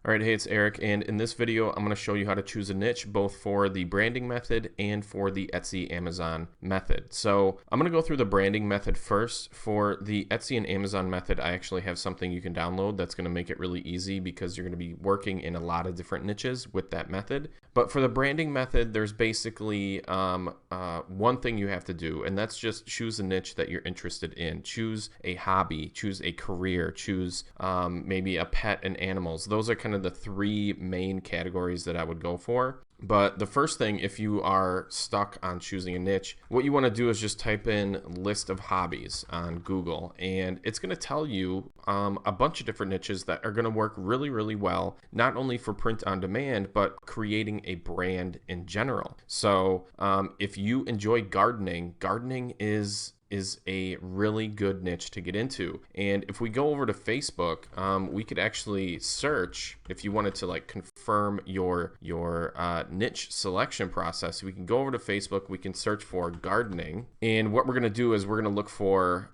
All right, hey, it's Eric, and in this video, I'm going to show you how to choose a niche both for the branding method and for the Etsy Amazon method. So I'm going to go through the branding method first. For the Etsy and Amazon method, I actually have something you can download that's going to make it really easy because you're going to be working in a lot of different niches with that method. But for the branding method, there's basically one thing you have to do, and that's just choose a niche that you're interested in. Choose a hobby, choose a career, choose maybe a pet and animals. Those are kind of the three main categories that I would go for. But the first thing, if you are stuck on choosing a niche, what you want to do is just type in list of hobbies on Google, and it's going to tell you a bunch of different niches that are going to work really, really well, not only for print on demand, but creating a brand in general. So if you enjoy gardening, gardening is a really good niche to get into. And if we go over to Facebook, we could actually search, if you wanted to like confirm your niche selection process, we can go over to Facebook, we can search for gardening. And what we're going to do is we're going to look for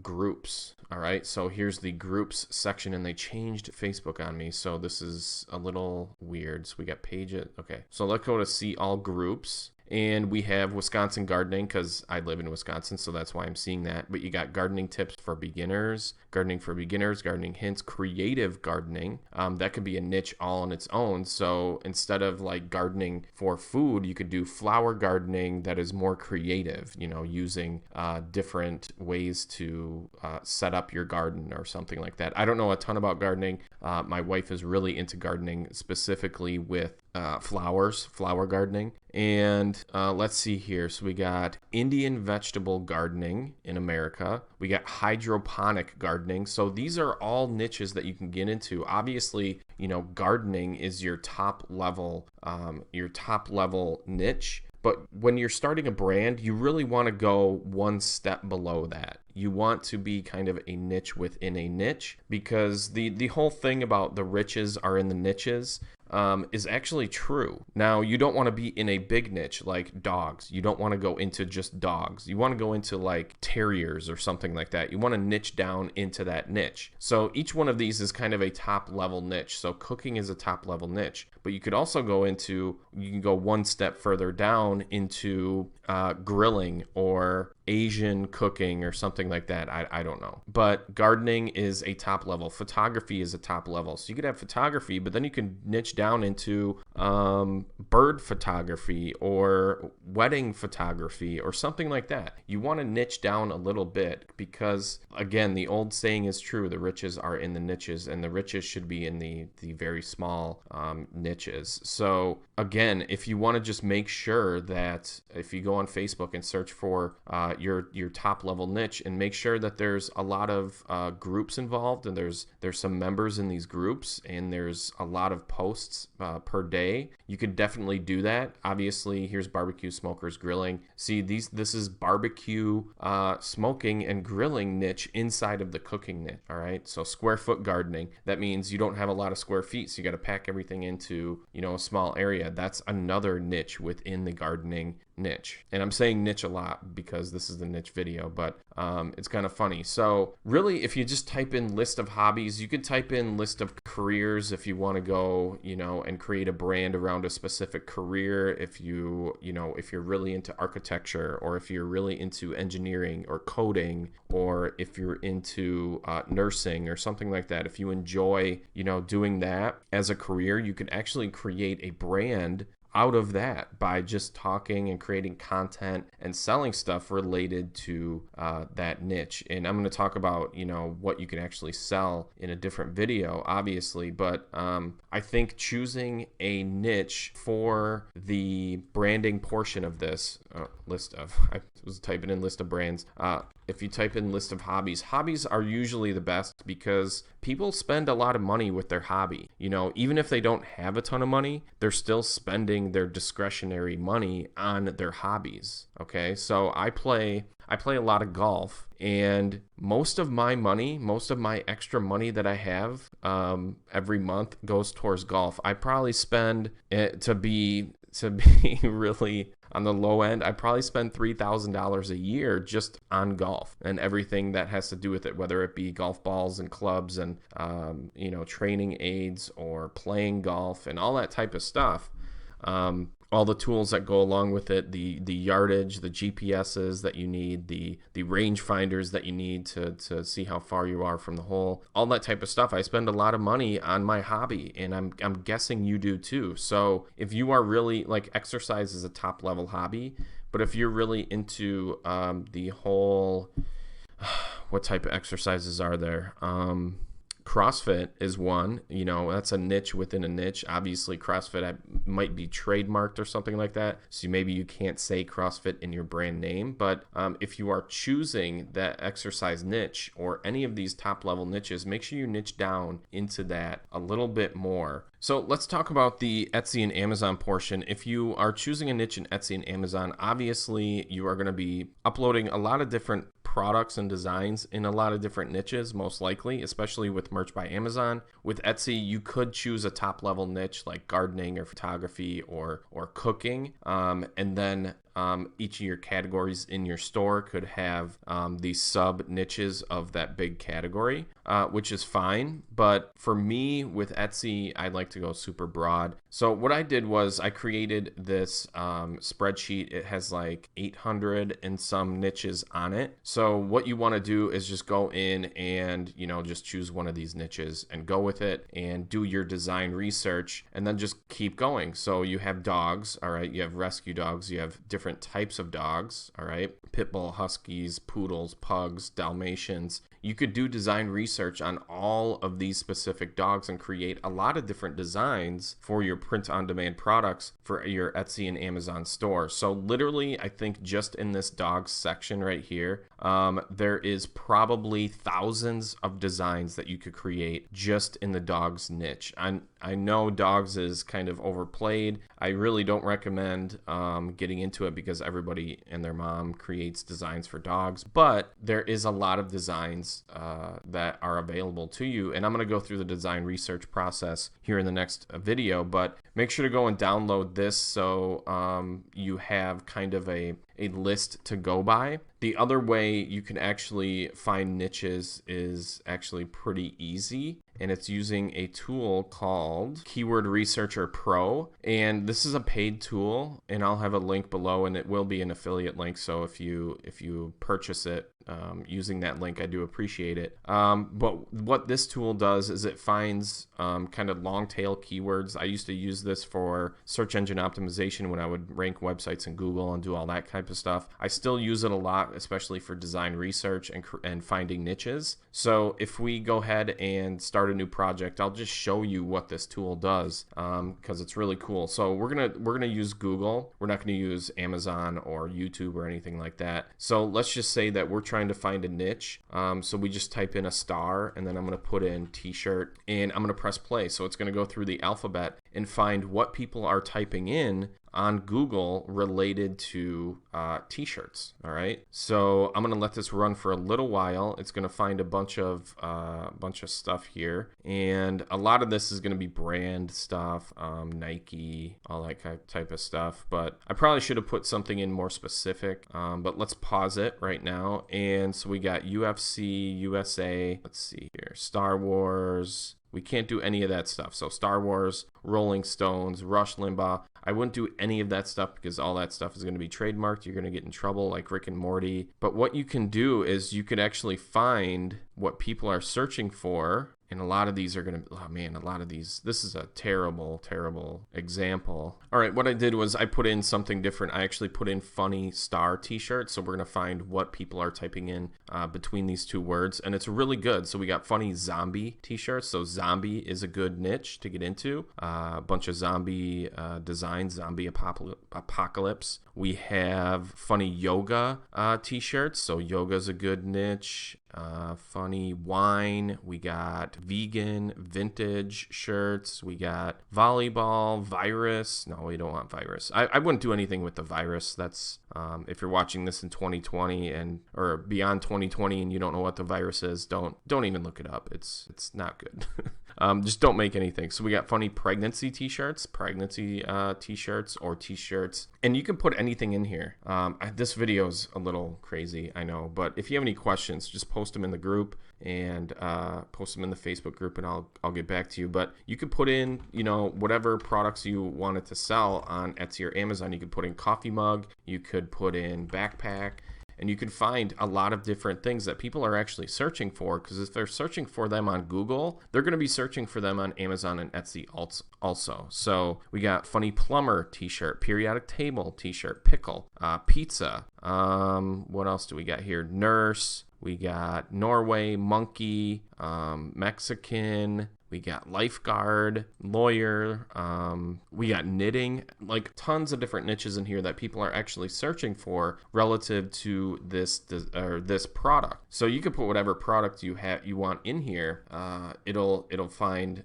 groups. All right, so here's the groups section, and they changed Facebook on me, so this is a little weird. So we got pages. Okay, so let's go to see all groups. And we have Wisconsin gardening because I live in Wisconsin, so that's why I'm seeing that. But you got gardening tips for beginners, gardening hints, creative gardening. That could be a niche all on its own. So instead of like gardening for food, you could do flower gardening that is more creative, you know, using different ways to set up your garden or something like that. I don't know a ton about gardening. My wife is really into gardening, specifically with flower gardening. And let's see here. So we got Indian vegetable gardening in America. We got hydroponic gardening. So these are all niches that you can get into. Obviously, you know, gardening is your top level niche. But when you're starting a brand, you really want to go one step below that. You want to be kind of a niche within a niche, because the whole thing about the riches are in the niches is actually true. Now, you don't want to be in a big niche like dogs. You don't want to go into just dogs. You want to go into like terriers or something like that. You want to niche down into that niche. So each one of these is kind of a top level niche. So cooking is a top level niche, but you could also you can go one step further down into grilling or Asian cooking or something like that. I don't know. But gardening is a top level. Photography is a top level. So you could have photography, but then you can niche down into bird photography or wedding photography or something like that. You want to niche down a little bit because, again, the old saying is true. The riches are in the niches, and the riches should be in the very small niches. So again, if you want to just make sure that if you go on Facebook and search for your top level niche, and make sure that there's a lot of groups involved, and there's some members in these groups, and there's a lot of posts per day, you could definitely do that. Obviously, here's barbecue smokers grilling. See, this is barbecue smoking and grilling niche inside of the cooking niche. All right, so square foot gardening, that means you don't have a lot of square feet, so you got to pack everything into, you know, a small area. That's another niche within the gardening niche. And I'm saying niche a lot because this is the niche video, but it's kind of funny. So really, if you just type in list of hobbies, you could type in list of careers if you want to go, you know, and create a brand around a specific career. If you're really into architecture, or if you're really into engineering or coding, or if you're into nursing or something like that, if you enjoy, you know, doing that as a career, you could actually create a brand out of that by just talking and creating content and selling stuff related to that niche. And I'm going to talk about, you know, what you can actually sell in a different video, obviously. But I think choosing a niche for the branding portion of this I was typing in list of brands. If you type in list of hobbies are usually the best because people spend a lot of money with their hobby. You know, even if they don't have a ton of money, they're still spending their discretionary money on their hobbies. Okay, so I play a lot of golf, and most of my extra money that I have every month goes towards golf. I probably spend it to be really on the low end, I probably spend $3,000 a year just on golf and everything that has to do with it, whether it be golf balls and clubs and, training aids or playing golf and all that type of stuff. All the tools that go along with it, the yardage, the GPSs that you need, the range finders that you need to see how far you are from the hole, all that type of stuff. I spend a lot of money on my hobby, and I'm guessing you do too. So if you are really, like, exercise is a top level hobby, but if you're really into the whole, what type of exercises are there? CrossFit is one, that's a niche within a niche. Obviously, CrossFit might be trademarked or something like that. So maybe you can't say CrossFit in your brand name. But if you are choosing that exercise niche or any of these top level niches, make sure you niche down into that a little bit more. So let's talk about the Etsy and Amazon portion. If you are choosing a niche in Etsy and Amazon, obviously you are going to be uploading a lot of different products and designs in a lot of different niches, most likely, especially with Merch by Amazon. With Etsy, you could choose a top level niche like gardening or photography or cooking, and then each of your categories in your store could have these sub niches of that big category, which is fine. But for me with Etsy, I like to go super broad. So what I did was I created this spreadsheet. It has like 800 and some niches on it. So what you want to do is just go in and, just choose one of these niches and go with it and do your design research and then just keep going. So you have dogs, all right? You have rescue dogs. You have different types of dogs, all right? Pit bull, huskies, poodles, pugs, Dalmatians. You could do design research on all of these specific dogs and create a lot of different designs for your print-on-demand products for your Etsy and Amazon store. So literally, I think just in this dogs section right here, there is probably thousands of designs that you could create just in the dogs niche. I know dogs is kind of overplayed. I really don't recommend getting into it because everybody and their mom creates designs for dogs, but there is a lot of designs that are available to you, and I'm going to go through the design research process here in the next video, but make sure to go and download this so you have kind of a list to go by. The other way you can actually find niches is actually pretty easy, and it's using a tool called Keyword Researcher Pro, and this is a paid tool, and I'll have a link below, and it will be an affiliate link, so if you purchase it using that link, I do appreciate it. But what this tool does is it finds kind of long tail keywords. I used to use this for search engine optimization when I would rank websites in Google and do all that type of stuff. I still use it a lot, especially for design research and finding niches. So if we go ahead and start a new project, I'll just show you what this tool does because it's really cool. So we're gonna use Google. We're not gonna use Amazon or YouTube or anything like that. So let's just say that we're trying to find a niche. So we just type in a star, and then I'm gonna put in t-shirt, and I'm gonna press play. So it's gonna go through the alphabet and find what people are typing in on Google related to t-shirts. All right, so I'm gonna let this run for a little while. It's gonna find a bunch of stuff here, and a lot of this is gonna be brand stuff, Nike, all that type of stuff. But I probably should have put something in more specific. But let's pause it right now. And so we got UFC, USA. Let's see here, Star Wars. We can't do any of that stuff. So Star Wars, Rolling Stones, Rush Limbaugh. I wouldn't do any of that stuff because all that stuff is going to be trademarked. You're going to get in trouble like Rick and Morty. But what you can do is you could actually find what people are searching for. And a lot of these are going to, oh man, a lot of these, this is a terrible, terrible example. All right, what I did was I put in something different. I actually put in funny star t-shirt. So we're going to find what people are typing in between these two words. And it's really good. So we got funny zombie t-shirts. So zombie is a good niche to get into. A bunch of zombie designs, zombie apocalypse. We have funny yoga t-shirts. So yoga is a good niche. Funny wine. We got vegan vintage shirts. We got volleyball, virus. No, we don't want virus. I wouldn't do anything with the virus. That's if you're watching this in 2020 or beyond 2020 and you don't know what the virus is, don't even look it up. It's not good. Just don't make anything. So we got funny pregnancy t-shirts, t-shirts, or t-shirts, and you can put anything in here. This video is a little crazy, I know, but if you have any questions, just post them in the group and post them in the Facebook group, and I'll get back to you. But you could put in, you know, whatever products you wanted to sell on Etsy or Amazon. You could put in coffee mug, you could put in backpack, and you can find a lot of different things that people are actually searching for, because if they're searching for them on Google, they're going to be searching for them on Amazon and Etsy also. So we got funny plumber t-shirt, periodic table t-shirt, pickle, pizza. What else do we got here? Nurse. We got Norway, monkey, Mexican. We got lifeguard, lawyer, we got knitting, like tons of different niches in here that people are actually searching for relative to this product. So you can put whatever product you want in here. It'll find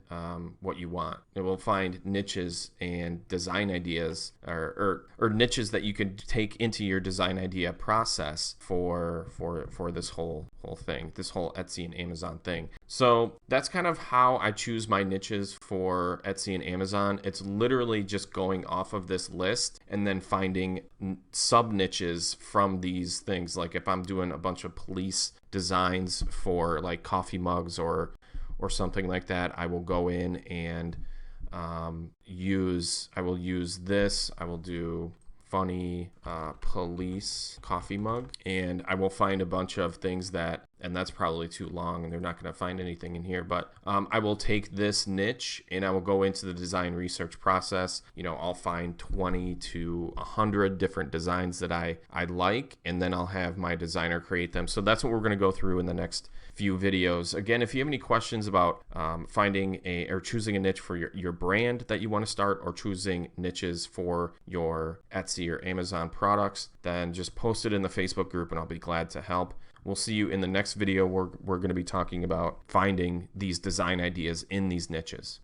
what you want. It will find niches and design ideas, or niches that you could take into your design idea process for this whole thing, this whole Etsy and Amazon thing. So that's kind of how I choose my niches for Etsy and Amazon. It's literally just going off of this list and then finding sub niches from these things. Like if I'm doing a bunch of police designs for like coffee mugs or something like that, I will go in and use this. I will do funny police coffee mug, and I will find a bunch of things and that's probably too long and they're not going to find anything in here, but I will take this niche and I will go into the design research process. You know, I'll find 20 to 100 different designs that I like, and then I'll have my designer create them. So that's what we're going to go through in the next few videos. Again, if you have any questions about finding or choosing a niche for your brand that you want to start, or choosing niches for your Etsy or Amazon products, then just post it in the Facebook group and I'll be glad to help. We'll see you in the next video. We're going to be talking about finding these design ideas in these niches.